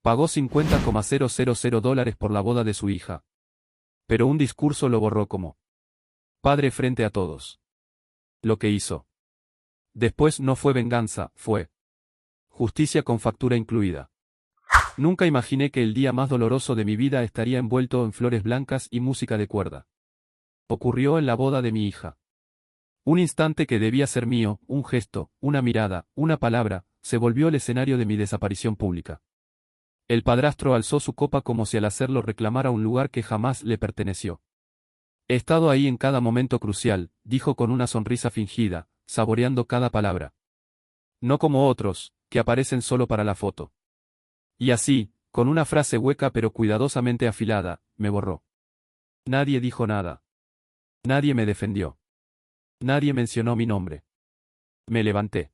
Pagó $50,000 por la boda de su hija. Pero un discurso lo borró como padre frente a todos. Lo que hizo después no fue venganza, fue justicia con factura incluida. Nunca imaginé que el día más doloroso de mi vida estaría envuelto en flores blancas y música de cuerda. Ocurrió en la boda de mi hija. Un instante que debía ser mío, un gesto, una mirada, una palabra, se volvió el escenario de mi desaparición pública. El padrastro alzó su copa como si al hacerlo reclamara un lugar que jamás le perteneció. He estado ahí en cada momento crucial, dijo con una sonrisa fingida, saboreando cada palabra. No como otros, que aparecen solo para la foto. Y así, con una frase hueca pero cuidadosamente afilada, me borró. Nadie dijo nada. Nadie me defendió. Nadie mencionó mi nombre. Me levanté.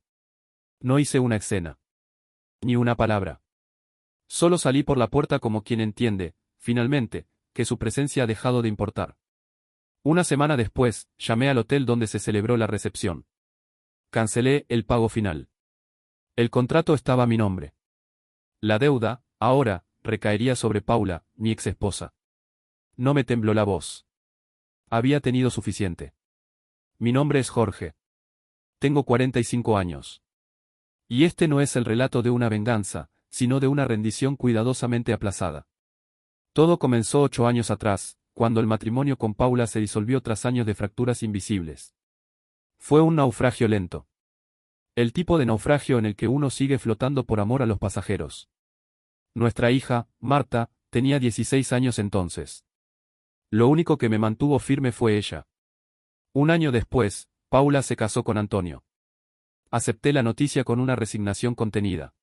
No hice una escena. Ni una palabra. Solo salí por la puerta como quien entiende, finalmente, que su presencia ha dejado de importar. Una semana después, llamé al hotel donde se celebró la recepción. Cancelé el pago final. El contrato estaba a mi nombre. La deuda, ahora, recaería sobre Paula, mi exesposa. No me tembló la voz. Había tenido suficiente. Mi nombre es Jorge. Tengo 45 años. Y este no es el relato de una venganza, sino de una rendición cuidadosamente aplazada. Todo comenzó 8 años atrás, cuando el matrimonio con Paula se disolvió tras años de fracturas invisibles. Fue un naufragio lento. El tipo de naufragio en el que uno sigue flotando por amor a los pasajeros. Nuestra hija, Marta, tenía 16 años entonces. Lo único que me mantuvo firme fue ella. Un año después, Paula se casó con Antonio. Acepté la noticia con una resignación contenida.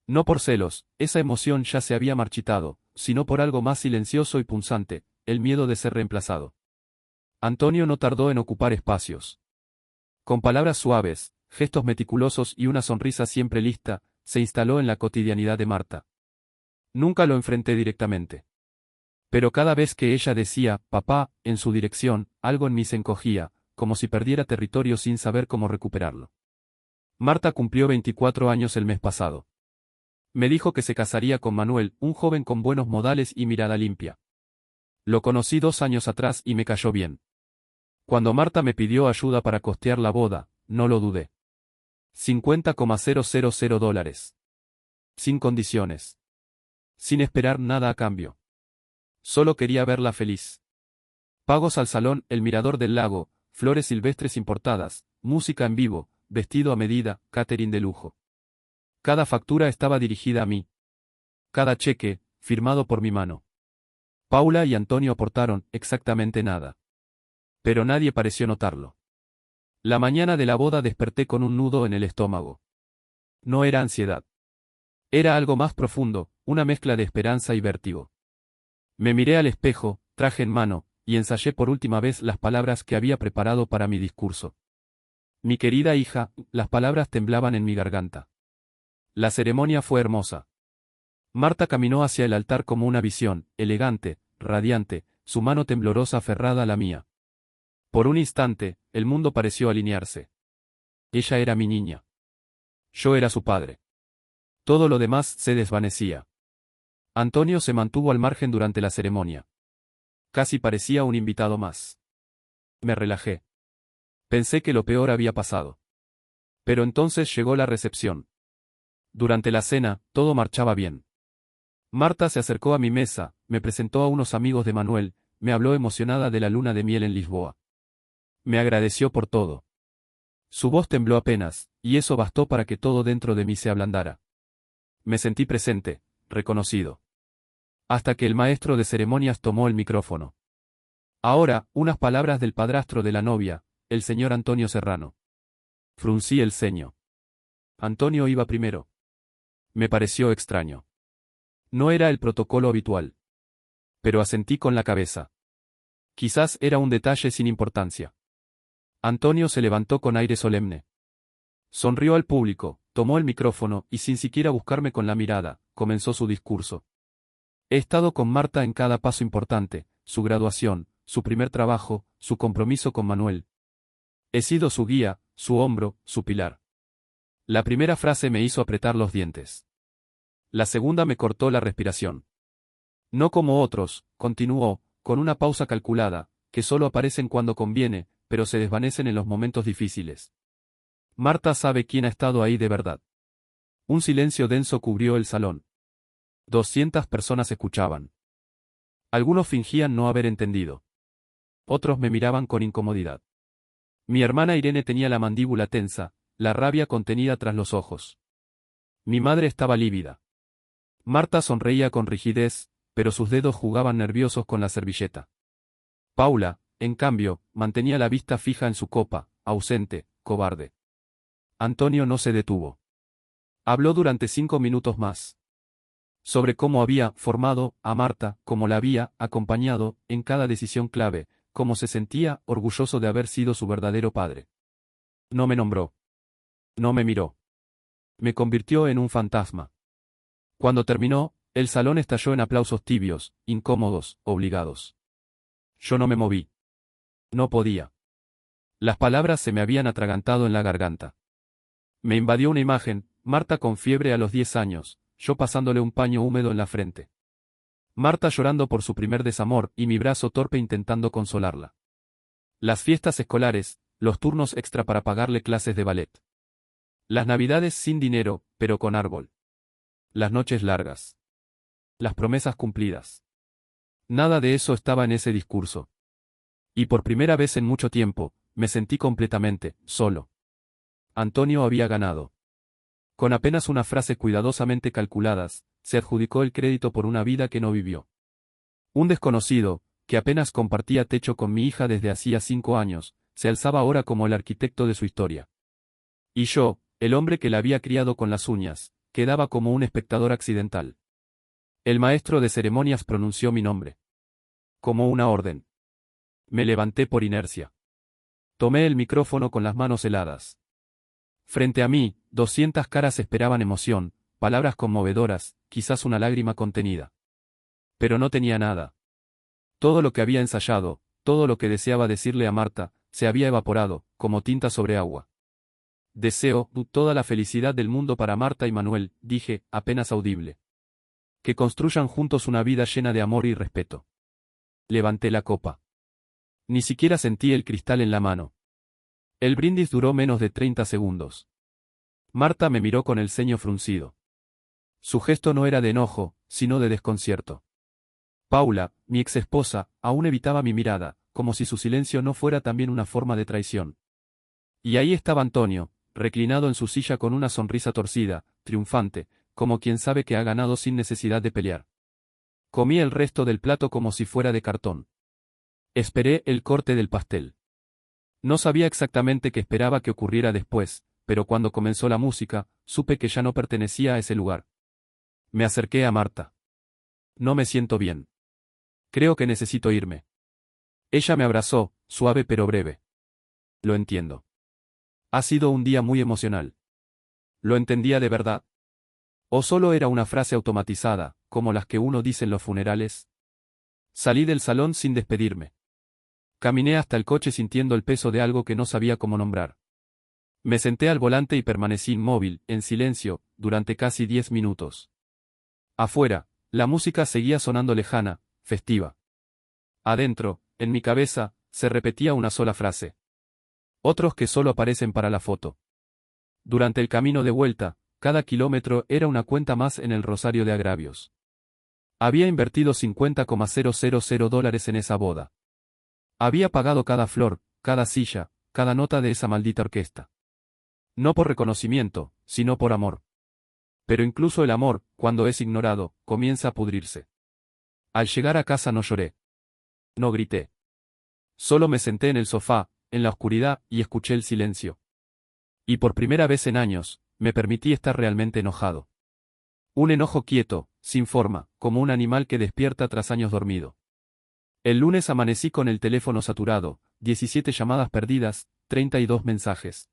No por celos, esa emoción ya se había marchitado, sino por algo más silencioso y punzante, el miedo de ser reemplazado. Antonio no tardó en ocupar espacios. Con palabras suaves, gestos meticulosos y una sonrisa siempre lista, se instaló en la cotidianidad de Marta. Nunca lo enfrenté directamente. Pero cada vez que ella decía, papá, en su dirección, algo en mí se encogía, como si perdiera territorio sin saber cómo recuperarlo. Marta cumplió 24 años el mes pasado. Me dijo que se casaría con Manuel, un joven con buenos modales y mirada limpia. Lo conocí 2 años atrás y me cayó bien. Cuando Marta me pidió ayuda para costear la boda, no lo dudé. $50,000. Sin condiciones. Sin esperar nada a cambio. Solo quería verla feliz. Pagos al salón, el mirador del lago, flores silvestres importadas, música en vivo, vestido a medida, catering de lujo. Cada factura estaba dirigida a mí. Cada cheque, firmado por mi mano. Paula y Antonio aportaron exactamente nada. Pero nadie pareció notarlo. La mañana de la boda desperté con un nudo en el estómago. No era ansiedad. Era algo más profundo, una mezcla de esperanza y vértigo. Me miré al espejo, traje en mano, y ensayé por última vez las palabras que había preparado para mi discurso. Mi querida hija, las palabras temblaban en mi garganta. La ceremonia fue hermosa. Marta caminó hacia el altar como una visión, elegante, radiante, su mano temblorosa aferrada a la mía. Por un instante, el mundo pareció alinearse. Ella era mi niña. Yo era su padre. Todo lo demás se desvanecía. Antonio se mantuvo al margen durante la ceremonia. Casi parecía un invitado más. Me relajé. Pensé que lo peor había pasado. Pero entonces llegó la recepción. Durante la cena, todo marchaba bien. Marta se acercó a mi mesa, me presentó a unos amigos de Manuel, me habló emocionada de la luna de miel en Lisboa. Me agradeció por todo. Su voz tembló apenas, y eso bastó para que todo dentro de mí se ablandara. Me sentí presente, reconocido. Hasta que el maestro de ceremonias tomó el micrófono. Ahora, unas palabras del padrastro de la novia, el señor Antonio Serrano. Fruncí el ceño. Antonio iba primero. Me pareció extraño. No era el protocolo habitual. Pero asentí con la cabeza. Quizás era un detalle sin importancia. Antonio se levantó con aire solemne. Sonrió al público, tomó el micrófono y sin siquiera buscarme con la mirada, comenzó su discurso. He estado con Marta en cada paso importante, su graduación, su primer trabajo, su compromiso con Manuel. He sido su guía, su hombro, su pilar. La primera frase me hizo apretar los dientes. La segunda me cortó la respiración. No como otros, continuó, con una pausa calculada, que solo aparecen cuando conviene, pero se desvanecen en los momentos difíciles. Marta sabe quién ha estado ahí de verdad. Un silencio denso cubrió el salón. 200 personas escuchaban. Algunos fingían no haber entendido. Otros me miraban con incomodidad. Mi hermana Irene tenía la mandíbula tensa, la rabia contenida tras los ojos. Mi madre estaba lívida. Marta sonreía con rigidez, pero sus dedos jugaban nerviosos con la servilleta. Paula, en cambio, mantenía la vista fija en su copa, ausente, cobarde. Antonio no se detuvo. Habló durante 5 minutos más. Sobre cómo había formado a Marta, cómo la había acompañado en cada decisión clave, cómo se sentía orgulloso de haber sido su verdadero padre. No me nombró. No me miró. Me convirtió en un fantasma. Cuando terminó, el salón estalló en aplausos tibios, incómodos, obligados. Yo no me moví. No podía. Las palabras se me habían atragantado en la garganta. Me invadió una imagen, Marta con fiebre a los 10 años, yo pasándole un paño húmedo en la frente. Marta llorando por su primer desamor y mi brazo torpe intentando consolarla. Las fiestas escolares, los turnos extra para pagarle clases de ballet. Las navidades sin dinero, pero con árbol. Las noches largas. Las promesas cumplidas. Nada de eso estaba en ese discurso. Y por primera vez en mucho tiempo, me sentí completamente solo. Antonio había ganado. Con apenas una frase cuidadosamente calculadas, se adjudicó el crédito por una vida que no vivió. Un desconocido, que apenas compartía techo con mi hija desde hacía 5 años, se alzaba ahora como el arquitecto de su historia. Y yo, el hombre que la había criado con las uñas, quedaba como un espectador accidental. El maestro de ceremonias pronunció mi nombre. Como una orden. Me levanté por inercia. Tomé el micrófono con las manos heladas. Frente a mí, 200 caras esperaban emoción, palabras conmovedoras, quizás una lágrima contenida. Pero no tenía nada. Todo lo que había ensayado, todo lo que deseaba decirle a Marta, se había evaporado, como tinta sobre agua. Deseo toda la felicidad del mundo para Marta y Manuel, dije, apenas audible. Que construyan juntos una vida llena de amor y respeto. Levanté la copa. Ni siquiera sentí el cristal en la mano. El brindis duró menos de 30 segundos. Marta me miró con el ceño fruncido. Su gesto no era de enojo, sino de desconcierto. Paula, mi exesposa, aún evitaba mi mirada, como si su silencio no fuera también una forma de traición. Y ahí estaba Antonio, reclinado en su silla con una sonrisa torcida, triunfante, como quien sabe que ha ganado sin necesidad de pelear. Comí el resto del plato como si fuera de cartón. Esperé el corte del pastel. No sabía exactamente qué esperaba que ocurriera después, pero cuando comenzó la música, supe que ya no pertenecía a ese lugar. Me acerqué a Marta. No me siento bien. Creo que necesito irme. Ella me abrazó, suave pero breve. Lo entiendo. Ha sido un día muy emocional. ¿Lo entendía de verdad? ¿O solo era una frase automatizada, como las que uno dice en los funerales? Salí del salón sin despedirme. Caminé hasta el coche sintiendo el peso de algo que no sabía cómo nombrar. Me senté al volante y permanecí inmóvil, en silencio, durante casi 10 minutos. Afuera, la música seguía sonando lejana, festiva. Adentro, en mi cabeza, se repetía una sola frase. Otros que solo aparecen para la foto. Durante el camino de vuelta, cada kilómetro era una cuenta más en el rosario de agravios. Había invertido $50,000 en esa boda. Había pagado cada flor, cada silla, cada nota de esa maldita orquesta. No por reconocimiento, sino por amor. Pero incluso el amor, cuando es ignorado, comienza a pudrirse. Al llegar a casa no lloré. No grité. Solo me senté en el sofá, en la oscuridad, y escuché el silencio. Y por primera vez en años, me permití estar realmente enojado. Un enojo quieto, sin forma, como un animal que despierta tras años dormido. El lunes amanecí con el teléfono saturado, 17 llamadas perdidas, 32 mensajes.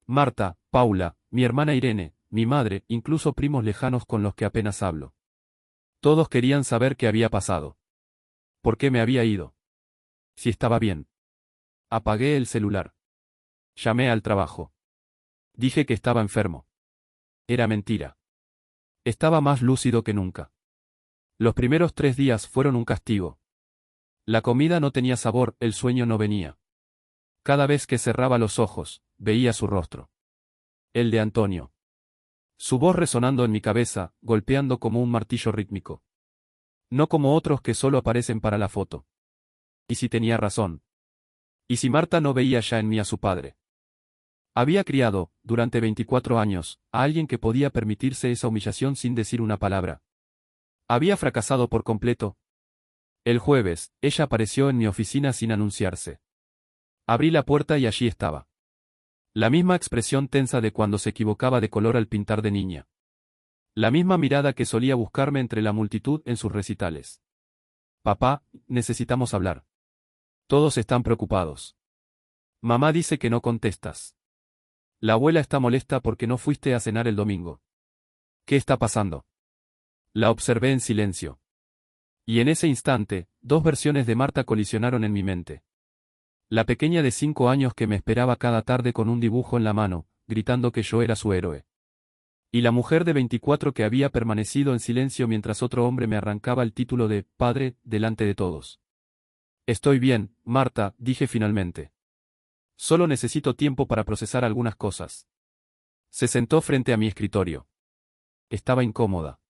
Marta, Paula, mi hermana Irene, mi madre, incluso primos lejanos con los que apenas hablo. Todos querían saber qué había pasado. ¿Por qué me había ido? Si estaba bien. Apagué el celular. Llamé al trabajo. Dije que estaba enfermo. Era mentira. Estaba más lúcido que nunca. Los primeros 3 días fueron un castigo. La comida no tenía sabor, el sueño no venía. Cada vez que cerraba los ojos, veía su rostro. El de Antonio. Su voz resonando en mi cabeza, golpeando como un martillo rítmico. No como otros que solo aparecen para la foto. ¿Y si tenía razón? ¿Y si Marta no veía ya en mí a su padre? Había criado, durante 24 años, a alguien que podía permitirse esa humillación sin decir una palabra. Había fracasado por completo. El jueves, ella apareció en mi oficina sin anunciarse. Abrí la puerta y allí estaba. La misma expresión tensa de cuando se equivocaba de color al pintar de niña. La misma mirada que solía buscarme entre la multitud en sus recitales. Papá, necesitamos hablar. Todos están preocupados. Mamá dice que no contestas. La abuela está molesta porque no fuiste a cenar el domingo. ¿Qué está pasando? La observé en silencio. Y en ese instante, dos versiones de Marta colisionaron en mi mente. La pequeña de 5 años que me esperaba cada tarde con un dibujo en la mano, gritando que yo era su héroe. Y la mujer de 24 que había permanecido en silencio mientras otro hombre me arrancaba el título de padre delante de todos. Estoy bien, Marta, dije finalmente. Solo necesito tiempo para procesar algunas cosas. Se sentó frente a mi escritorio. Estaba incómoda.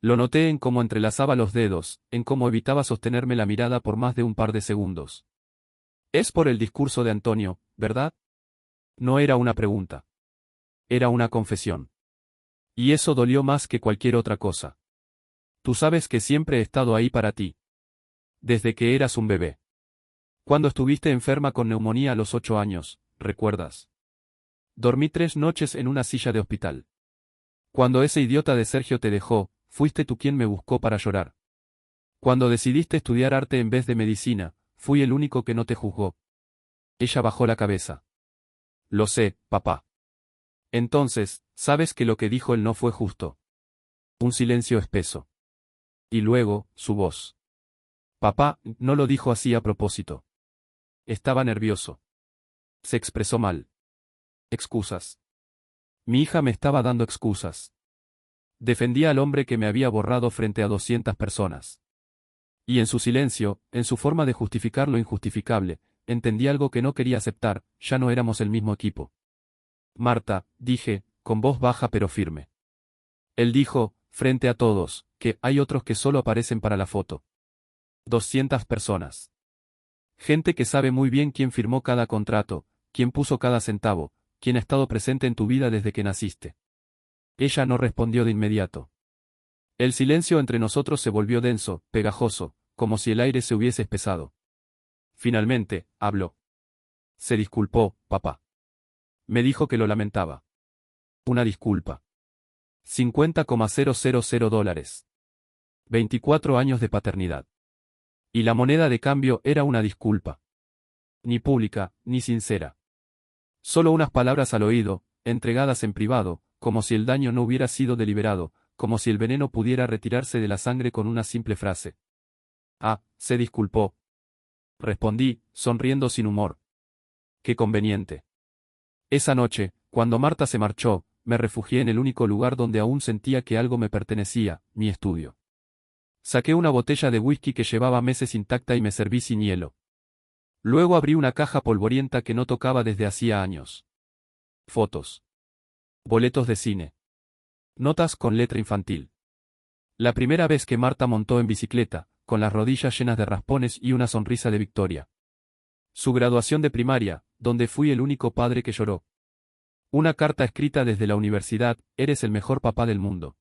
Lo noté en cómo entrelazaba los dedos, en cómo evitaba sostenerme la mirada por más de un par de segundos. Es por el discurso de Antonio, ¿verdad? No era una pregunta. Era una confesión. Y eso dolió más que cualquier otra cosa. Tú sabes que siempre he estado ahí para ti. Desde que eras un bebé. Cuando estuviste enferma con neumonía a los 8 años, ¿recuerdas? Dormí 3 noches en una silla de hospital. Cuando ese idiota de Sergio te dejó, fuiste tú quien me buscó para llorar. Cuando decidiste estudiar arte en vez de medicina, fui el único que no te juzgó. Ella bajó la cabeza. Lo sé, papá. Entonces, sabes que lo que dijo él no fue justo. Un silencio espeso. Y luego, su voz. Papá, no lo dijo así a propósito. Estaba nervioso. Se expresó mal. Excusas. Mi hija me estaba dando excusas. Defendía al hombre que me había borrado frente a 200 personas. Y en su silencio, en su forma de justificar lo injustificable, entendí algo que no quería aceptar, ya no éramos el mismo equipo. Marta, dije, con voz baja pero firme. Él dijo, frente a todos, que hay otros que solo aparecen para la foto. 200 personas. Gente que sabe muy bien quién firmó cada contrato, quién puso cada centavo, quién ha estado presente en tu vida desde que naciste. Ella no respondió de inmediato. El silencio entre nosotros se volvió denso, pegajoso, como si el aire se hubiese espesado. Finalmente, habló. Se disculpó, papá. Me dijo que lo lamentaba. Una disculpa. $50,000. 24 años de paternidad. Y la moneda de cambio era una disculpa. Ni pública, ni sincera. Solo unas palabras al oído, entregadas en privado, como si el daño no hubiera sido deliberado, como si el veneno pudiera retirarse de la sangre con una simple frase. Ah, se disculpó. Respondí, sonriendo sin humor. Qué conveniente. Esa noche, cuando Marta se marchó, me refugié en el único lugar donde aún sentía que algo me pertenecía, mi estudio. Saqué una botella de whisky que llevaba meses intacta y me serví sin hielo. Luego abrí una caja polvorienta que no tocaba desde hacía años. Fotos. Boletos de cine. Notas con letra infantil. La primera vez que Marta montó en bicicleta, con las rodillas llenas de raspones y una sonrisa de victoria. Su graduación de primaria, donde fui el único padre que lloró. Una carta escrita desde la universidad, eres el mejor papá del mundo.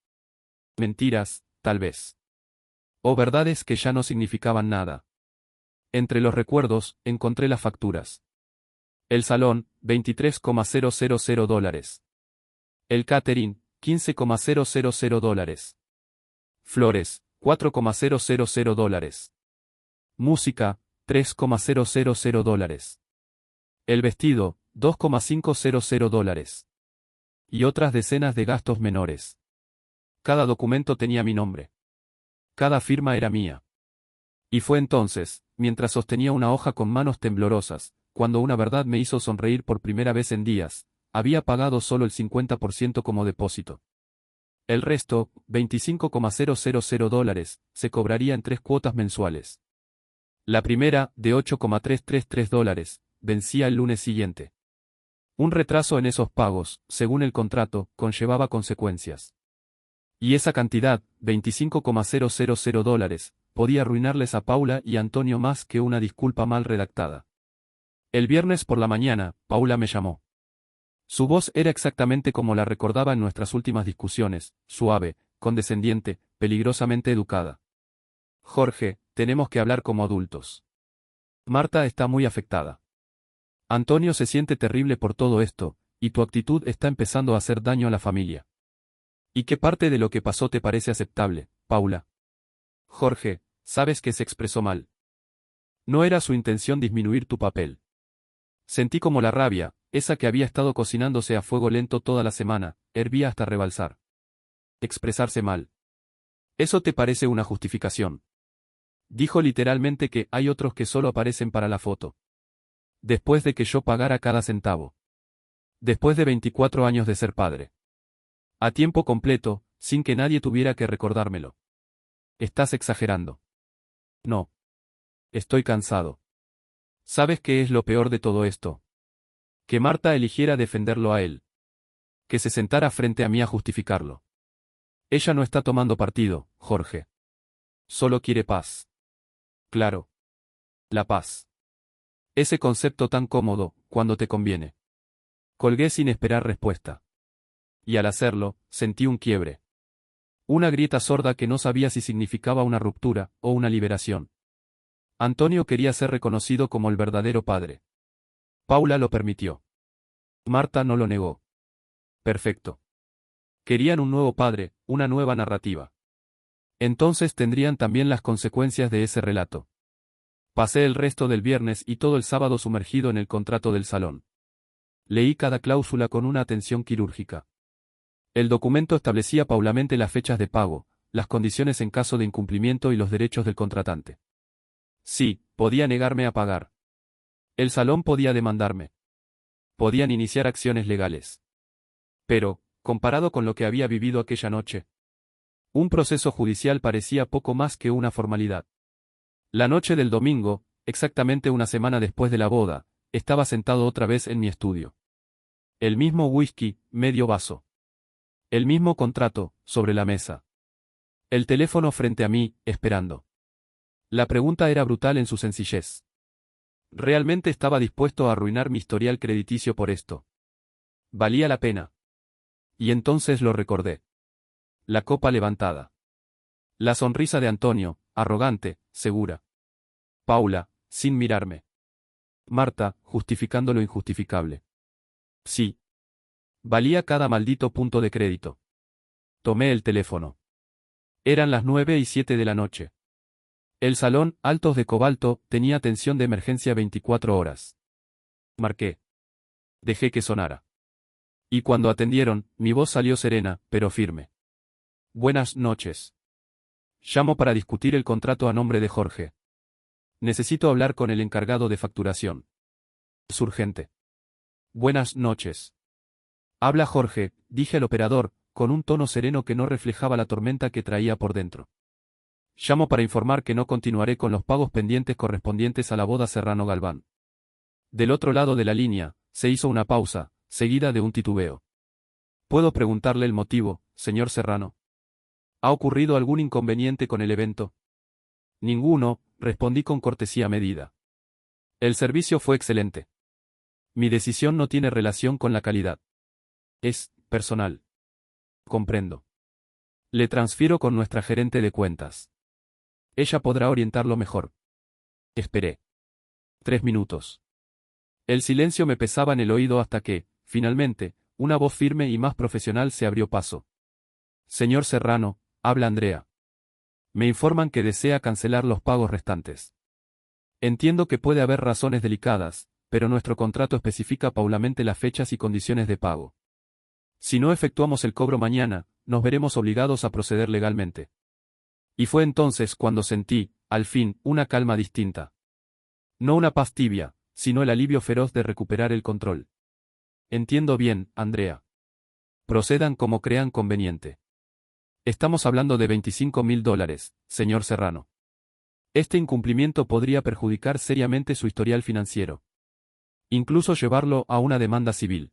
Mentiras, tal vez. O verdades que ya no significaban nada. Entre los recuerdos, encontré las facturas. El salón, $23,000. El catering, $15,000. Flores, $4,000. Música, $3,000. El vestido, $2,500. Y otras decenas de gastos menores. Cada documento tenía mi nombre. Cada firma era mía. Y fue entonces, mientras sostenía una hoja con manos temblorosas, cuando una verdad me hizo sonreír por primera vez en días. Había pagado solo el 50% como depósito. El resto, $25,000, se cobraría en 3 cuotas mensuales. La primera, de $8,333, vencía el lunes siguiente. Un retraso en esos pagos, según el contrato, conllevaba consecuencias. Y esa cantidad, $25,000, podía arruinarles a Paula y Antonio más que una disculpa mal redactada. El viernes por la mañana, Paula me llamó. Su voz era exactamente como la recordaba en nuestras últimas discusiones, suave, condescendiente, peligrosamente educada. Jorge, tenemos que hablar como adultos. Marta está muy afectada. Antonio se siente terrible por todo esto, y tu actitud está empezando a hacer daño a la familia. ¿Y qué parte de lo que pasó te parece aceptable, Paula? Jorge, sabes que se expresó mal. No era su intención disminuir tu papel. Sentí como la rabia, esa que había estado cocinándose a fuego lento toda la semana, hervía hasta rebalsar. Expresarse mal. ¿Eso te parece una justificación? Dijo literalmente que hay otros que solo aparecen para la foto. Después de que yo pagara cada centavo. Después de 24 años de ser padre. A tiempo completo, sin que nadie tuviera que recordármelo. Estás exagerando. No. Estoy cansado. ¿Sabes qué es lo peor de todo esto? Que Marta eligiera defenderlo a él. Que se sentara frente a mí a justificarlo. Ella no está tomando partido, Jorge. Solo quiere paz. Claro. La paz. Ese concepto tan cómodo, cuando te conviene. Colgué sin esperar respuesta. Y al hacerlo, sentí un quiebre. Una grieta sorda que no sabía si significaba una ruptura o una liberación. Antonio quería ser reconocido como el verdadero padre. Paula lo permitió. Marta no lo negó. Perfecto. Querían un nuevo padre, una nueva narrativa. Entonces tendrían también las consecuencias de ese relato. Pasé el resto del viernes y todo el sábado sumergido en el contrato del salón. Leí cada cláusula con una atención quirúrgica. El documento establecía paulamente las fechas de pago, las condiciones en caso de incumplimiento y los derechos del contratante. Sí, podía negarme a pagar. El salón podía demandarme. Podían iniciar acciones legales. Pero, comparado con lo que había vivido aquella noche, un proceso judicial parecía poco más que una formalidad. La noche del domingo, exactamente una semana después de la boda, estaba sentado otra vez en mi estudio. El mismo whisky, medio vaso. El mismo contrato, sobre la mesa. El teléfono frente a mí, esperando. La pregunta era brutal en su sencillez. ¿Realmente estaba dispuesto a arruinar mi historial crediticio por esto? ¿Valía la pena? Y entonces lo recordé. La copa levantada. La sonrisa de Antonio, arrogante, segura. Paula, sin mirarme. Marta, justificando lo injustificable. Sí. Valía cada maldito punto de crédito. Tomé el teléfono. Eran las 9:07 de la noche. El salón, altos de cobalto, tenía atención de emergencia 24 horas. Marqué. Dejé que sonara. Y cuando atendieron, mi voz salió serena, pero firme. Buenas noches. Llamo para discutir el contrato a nombre de Jorge. Necesito hablar con el encargado de facturación. Es urgente. Buenas noches. Habla Jorge, dije al operador, con un tono sereno que no reflejaba la tormenta que traía por dentro. Llamo para informar que no continuaré con los pagos pendientes correspondientes a la boda Serrano Galván. Del otro lado de la línea, se hizo una pausa, seguida de un titubeo. ¿Puedo preguntarle el motivo, señor Serrano? ¿Ha ocurrido algún inconveniente con el evento? Ninguno, respondí con cortesía medida. El servicio fue excelente. Mi decisión no tiene relación con la calidad. Es personal. Comprendo. Le transfiero con nuestra gerente de cuentas. Ella podrá orientarlo mejor. Esperé. 3 minutos. El silencio me pesaba en el oído hasta que, finalmente, una voz firme y más profesional se abrió paso. Señor Serrano, habla Andrea. Me informan que desea cancelar los pagos restantes. Entiendo que puede haber razones delicadas, pero nuestro contrato especifica paulamente las fechas y condiciones de pago. Si no efectuamos el cobro mañana, nos veremos obligados a proceder legalmente. Y fue entonces cuando sentí, al fin, una calma distinta. No una paz tibia, sino el alivio feroz de recuperar el control. Entiendo bien, Andrea. Procedan como crean conveniente. Estamos hablando de $25.000, señor Serrano. Este incumplimiento podría perjudicar seriamente su historial financiero. Incluso llevarlo a una demanda civil.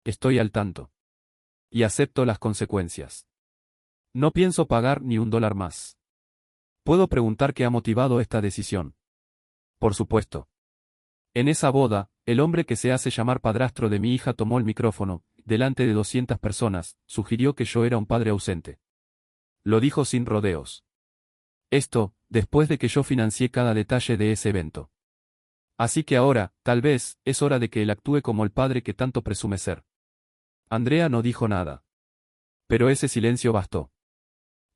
Estoy al tanto. Y acepto las consecuencias. No pienso pagar ni $1 más. ¿Puedo preguntar qué ha motivado esta decisión? Por supuesto. En esa boda, el hombre que se hace llamar padrastro de mi hija tomó el micrófono, delante de 200 personas, sugirió que yo era un padre ausente. Lo dijo sin rodeos. Esto, después de que yo financié cada detalle de ese evento. Así que ahora, tal vez, es hora de que él actúe como el padre que tanto presume ser. Andrea no dijo nada. Pero ese silencio bastó.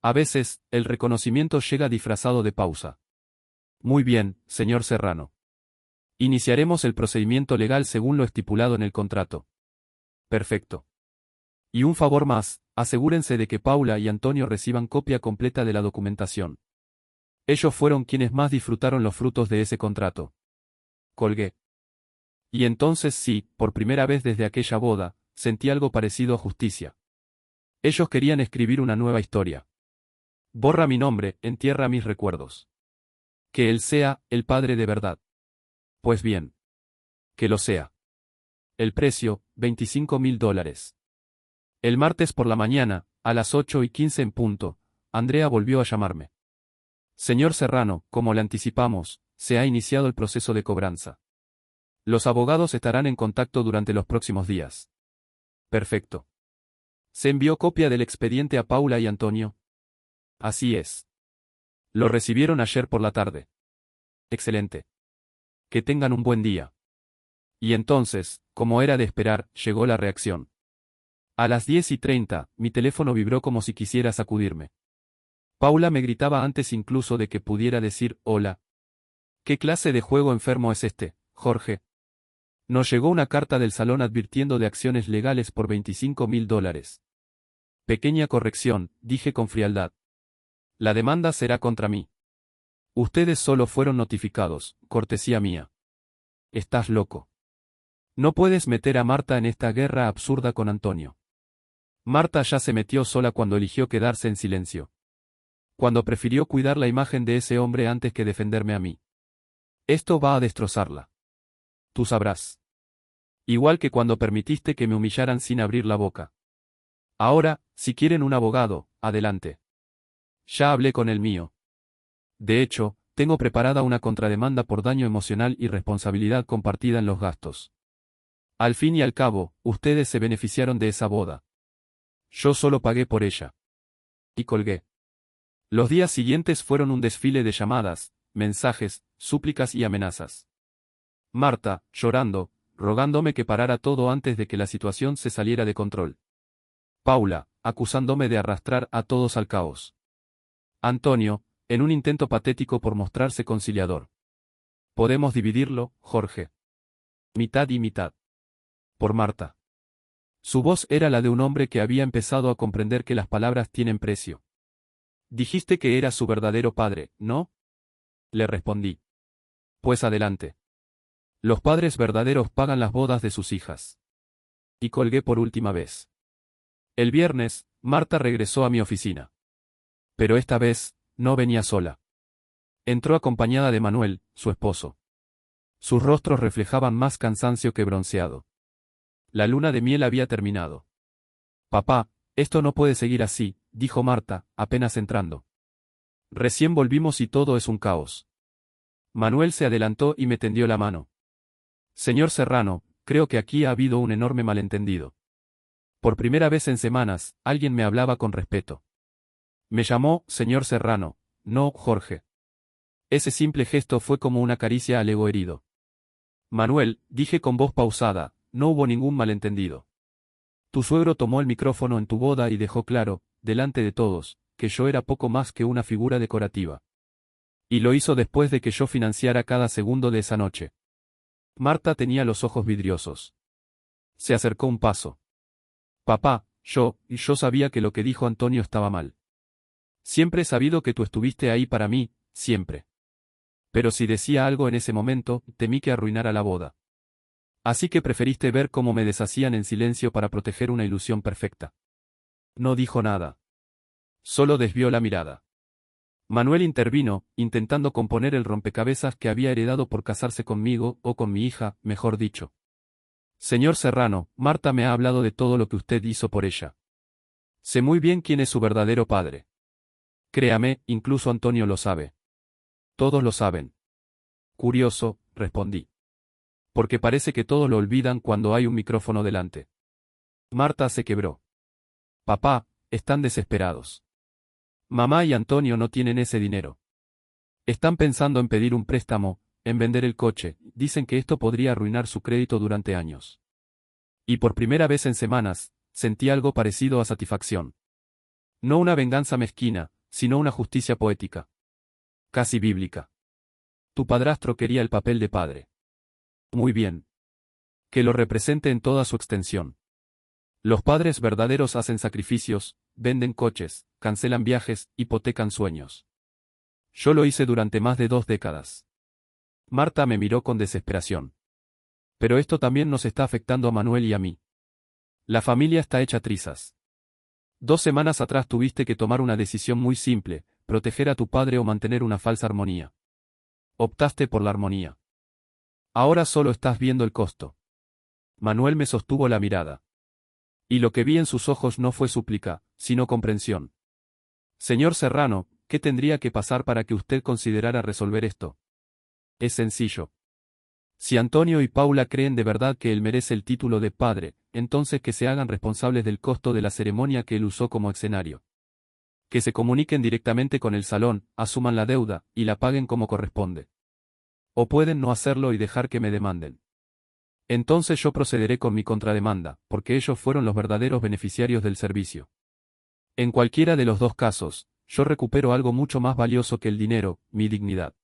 A veces, el reconocimiento llega disfrazado de pausa. Muy bien, señor Serrano. Iniciaremos el procedimiento legal según lo estipulado en el contrato. Perfecto. Y un favor más, asegúrense de que Paula y Antonio reciban copia completa de la documentación. Ellos fueron quienes más disfrutaron los frutos de ese contrato. Colgué. Y entonces sí, por primera vez desde aquella boda, sentí algo parecido a justicia. Ellos querían escribir una nueva historia. Borra mi nombre, entierra mis recuerdos. Que él sea, el padre de verdad. Pues bien. Que lo sea. El precio, $25.000. El martes por la mañana, a las 8:15 en punto, Andrea volvió a llamarme. Señor Serrano, como le anticipamos, se ha iniciado el proceso de cobranza. Los abogados estarán en contacto durante los próximos días. Perfecto. ¿Se envió copia del expediente a Paula y Antonio? Así es. Lo recibieron ayer por la tarde. Excelente. Que tengan un buen día. Y entonces, como era de esperar, llegó la reacción. A las 10:30, mi teléfono vibró como si quisiera sacudirme. Paula me gritaba antes incluso de que pudiera decir hola. ¿Qué clase de juego enfermo es este, Jorge? Nos llegó una carta del salón advirtiendo de acciones legales por $25.000. Pequeña corrección, dije con frialdad. La demanda será contra mí. Ustedes solo fueron notificados, cortesía mía. Estás loco. No puedes meter a Marta en esta guerra absurda con Antonio. Marta ya se metió sola cuando eligió quedarse en silencio. Cuando prefirió cuidar la imagen de ese hombre antes que defenderme a mí. Esto va a destrozarla. Tú sabrás. Igual que cuando permitiste que me humillaran sin abrir la boca. Ahora, si quieren un abogado, adelante. Ya hablé con el mío. De hecho, tengo preparada una contrademanda por daño emocional y responsabilidad compartida en los gastos. Al fin y al cabo, ustedes se beneficiaron de esa boda. Yo solo pagué por ella. Y colgué. Los días siguientes fueron un desfile de llamadas, mensajes, súplicas y amenazas. Marta, llorando, rogándome que parara todo antes de que la situación se saliera de control. Paula, acusándome de arrastrar a todos al caos. Antonio, en un intento patético por mostrarse conciliador. Podemos dividirlo, Jorge. Mitad y mitad. Por Marta. Su voz era la de un hombre que había empezado a comprender que las palabras tienen precio. Dijiste que era su verdadero padre, ¿no? Le respondí. Pues adelante. Los padres verdaderos pagan las bodas de sus hijas. Y colgué por última vez. El viernes, Marta regresó a mi oficina. Pero esta vez, no venía sola. Entró acompañada de Manuel, su esposo. Sus rostros reflejaban más cansancio que bronceado. La luna de miel había terminado. Papá, esto no puede seguir así, dijo Marta, apenas entrando. Recién volvimos y todo es un caos. Manuel se adelantó y me tendió la mano. Señor Serrano, creo que aquí ha habido un enorme malentendido. Por primera vez en semanas, alguien me hablaba con respeto. Me llamó, señor Serrano, no, Jorge. Ese simple gesto fue como una caricia al ego herido. Manuel, dije con voz pausada, no hubo ningún malentendido. Tu suegro tomó el micrófono en tu boda y dejó claro, delante de todos, que yo era poco más que una figura decorativa. Y lo hizo después de que yo financiara cada segundo de esa noche. Marta tenía los ojos vidriosos. Se acercó un paso. Papá, yo sabía que lo que dijo Antonio estaba mal. Siempre he sabido que tú estuviste ahí para mí, siempre. Pero si decía algo en ese momento, temí que arruinara la boda. Así que preferiste ver cómo me deshacían en silencio para proteger una ilusión perfecta. No dijo nada. Solo desvió la mirada. Manuel intervino, intentando componer el rompecabezas que había heredado por casarse conmigo, o con mi hija, mejor dicho. Señor Serrano, Marta me ha hablado de todo lo que usted hizo por ella. Sé muy bien quién es su verdadero padre. Créame, incluso Antonio lo sabe. Todos lo saben. Curioso, respondí. Porque parece que todos lo olvidan cuando hay un micrófono delante. Marta se quebró. Papá, están desesperados. Mamá y Antonio no tienen ese dinero. Están pensando en pedir un préstamo, en vender el coche, dicen que esto podría arruinar su crédito durante años. Y por primera vez en semanas, sentí algo parecido a satisfacción. No una venganza mezquina, sino una justicia poética. Casi bíblica. Tu padrastro quería el papel de padre. Muy bien. Que lo represente en toda su extensión. Los padres verdaderos hacen sacrificios, venden coches, cancelan viajes, hipotecan sueños. Yo lo hice durante más de 2 décadas. Marta me miró con desesperación. Pero esto también nos está afectando a Manuel y a mí. La familia está hecha trizas. 2 semanas atrás tuviste que tomar una decisión muy simple, proteger a tu padre o mantener una falsa armonía. Optaste por la armonía. Ahora solo estás viendo el costo. Manuel me sostuvo la mirada. Y lo que vi en sus ojos no fue súplica, sino comprensión. Señor Serrano, ¿qué tendría que pasar para que usted considerara resolver esto? Es sencillo. Si Antonio y Paula creen de verdad que él merece el título de padre, entonces que se hagan responsables del costo de la ceremonia que él usó como escenario. Que se comuniquen directamente con el salón, asuman la deuda, y la paguen como corresponde. O pueden no hacerlo y dejar que me demanden. Entonces yo procederé con mi contrademanda, porque ellos fueron los verdaderos beneficiarios del servicio. En cualquiera de los 2 casos, yo recupero algo mucho más valioso que el dinero, mi dignidad.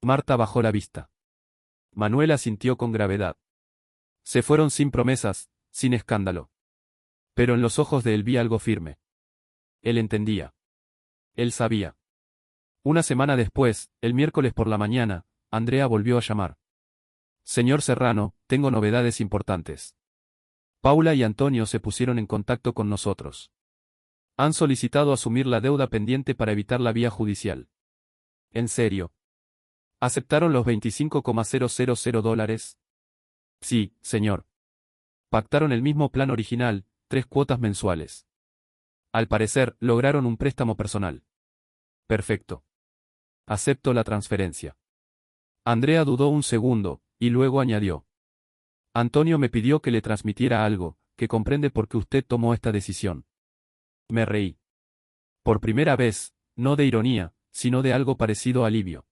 Marta bajó la vista. Manuel asintió con gravedad. Se fueron sin promesas, sin escándalo. Pero en los ojos de él vi algo firme. Él entendía. Él sabía. Una semana después, el miércoles por la mañana, Andrea volvió a llamar. Señor Serrano, tengo novedades importantes. Paula y Antonio se pusieron en contacto con nosotros. Han solicitado asumir la deuda pendiente para evitar la vía judicial. ¿En serio? ¿Aceptaron los $25,000? Sí, señor. Pactaron el mismo plan original, 3 cuotas mensuales. Al parecer, lograron un préstamo personal. Perfecto. Acepto la transferencia. Andrea dudó un segundo, y luego añadió. Antonio me pidió que le transmitiera algo, que comprende por qué usted tomó esta decisión. Me reí. Por primera vez, no de ironía, sino de algo parecido a alivio.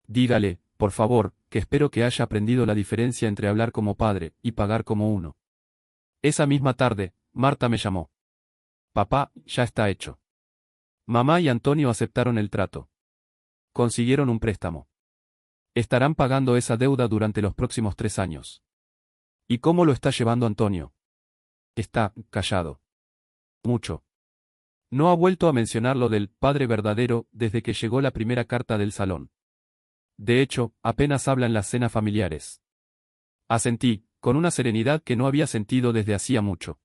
Dígale, por favor, que espero que haya aprendido la diferencia entre hablar como padre y pagar como uno. Esa misma tarde, Marta me llamó. Papá, ya está hecho. Mamá y Antonio aceptaron el trato. Consiguieron un préstamo. Estarán pagando esa deuda durante los próximos 3 años. ¿Y cómo lo está llevando Antonio? Está callado. Mucho. No ha vuelto a mencionar lo del padre verdadero desde que llegó la primera carta del salón. De hecho, apenas habla en las cenas familiares. Asentí, con una serenidad que no había sentido desde hacía mucho.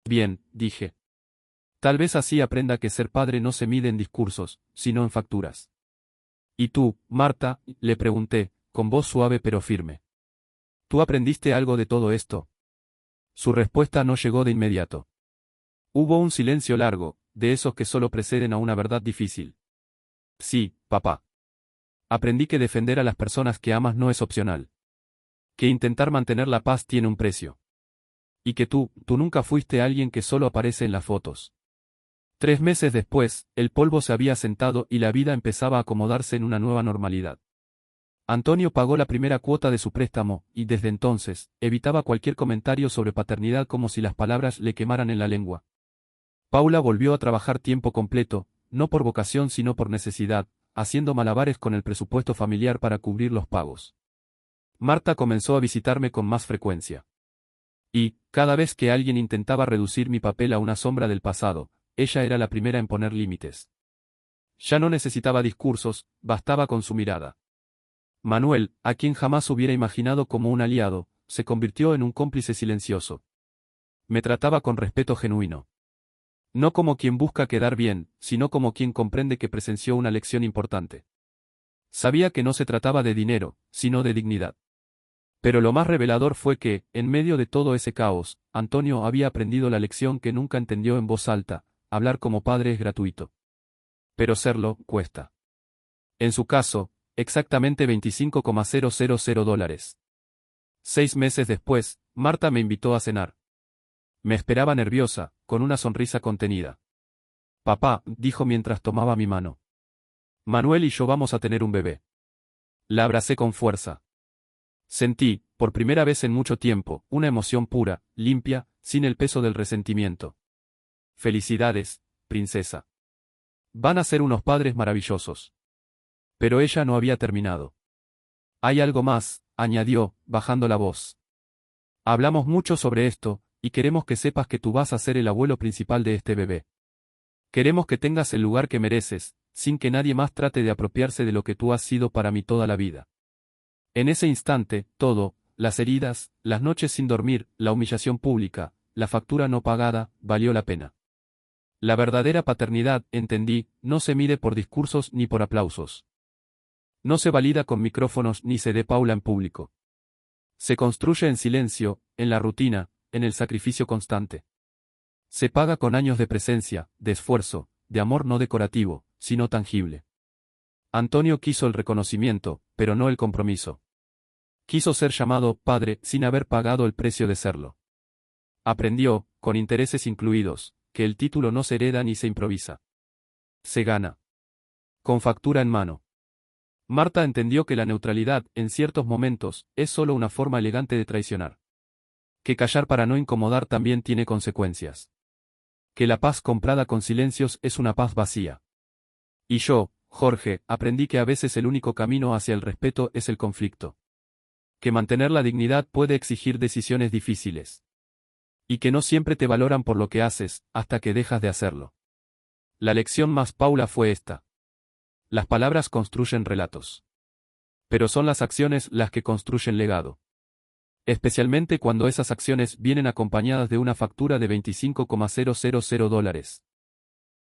Bien, dije. Tal vez así aprenda que ser padre no se mide en discursos, sino en facturas. ¿Y tú, Marta?, le pregunté, con voz suave pero firme. ¿Tú aprendiste algo de todo esto? Su respuesta no llegó de inmediato. Hubo un silencio largo, de esos que solo preceden a una verdad difícil. Sí, papá. Aprendí que defender a las personas que amas no es opcional. Que intentar mantener la paz tiene un precio. Y que tú nunca fuiste alguien que solo aparece en las fotos. 3 meses después, el polvo se había asentado y la vida empezaba a acomodarse en una nueva normalidad. Antonio pagó la primera cuota de su préstamo, y desde entonces, evitaba cualquier comentario sobre paternidad como si las palabras le quemaran en la lengua. Paula volvió a trabajar tiempo completo, no por vocación sino por necesidad, haciendo malabares con el presupuesto familiar para cubrir los pagos. Marta comenzó a visitarme con más frecuencia. Y, cada vez que alguien intentaba reducir mi papel a una sombra del pasado, ella era la primera en poner límites. Ya no necesitaba discursos, bastaba con su mirada. Manuel, a quien jamás hubiera imaginado como un aliado, se convirtió en un cómplice silencioso. Me trataba con respeto genuino. No como quien busca quedar bien, sino como quien comprende que presenció una lección importante. Sabía que no se trataba de dinero, sino de dignidad. Pero lo más revelador fue que, en medio de todo ese caos, Antonio había aprendido la lección que nunca entendió en voz alta: hablar como padre es gratuito. Pero serlo, cuesta. En su caso, exactamente $25,000. 6 meses después, Marta me invitó a cenar. Me esperaba nerviosa, con una sonrisa contenida. Papá, dijo mientras tomaba mi mano. Manuel y yo vamos a tener un bebé. La abracé con fuerza. Sentí, por primera vez en mucho tiempo, una emoción pura, limpia, sin el peso del resentimiento. Felicidades, princesa. Van a ser unos padres maravillosos. Pero ella no había terminado. Hay algo más, añadió, bajando la voz. Hablamos mucho sobre esto, y queremos que sepas que tú vas a ser el abuelo principal de este bebé. Queremos que tengas el lugar que mereces, sin que nadie más trate de apropiarse de lo que tú has sido para mí toda la vida. En ese instante, todo, las heridas, las noches sin dormir, la humillación pública, la factura no pagada, valió la pena. La verdadera paternidad, entendí, no se mide por discursos ni por aplausos. No se valida con micrófonos ni se dé paula en público. Se construye en silencio, en la rutina, en el sacrificio constante. Se paga con años de presencia, de esfuerzo, de amor no decorativo, sino tangible. Antonio quiso el reconocimiento, pero no el compromiso. Quiso ser llamado padre sin haber pagado el precio de serlo. Aprendió, con intereses incluidos, que el título no se hereda ni se improvisa. Se gana. Con factura en mano. Marta entendió que la neutralidad, en ciertos momentos, es solo una forma elegante de traicionar. Que callar para no incomodar también tiene consecuencias. Que la paz comprada con silencios es una paz vacía. Y yo, Jorge, aprendí que a veces el único camino hacia el respeto es el conflicto. Que mantener la dignidad puede exigir decisiones difíciles. Y que no siempre te valoran por lo que haces, hasta que dejas de hacerlo. La lección más paula fue esta. Las palabras construyen relatos. Pero son las acciones las que construyen legado. Especialmente cuando esas acciones vienen acompañadas de una factura de $25,000.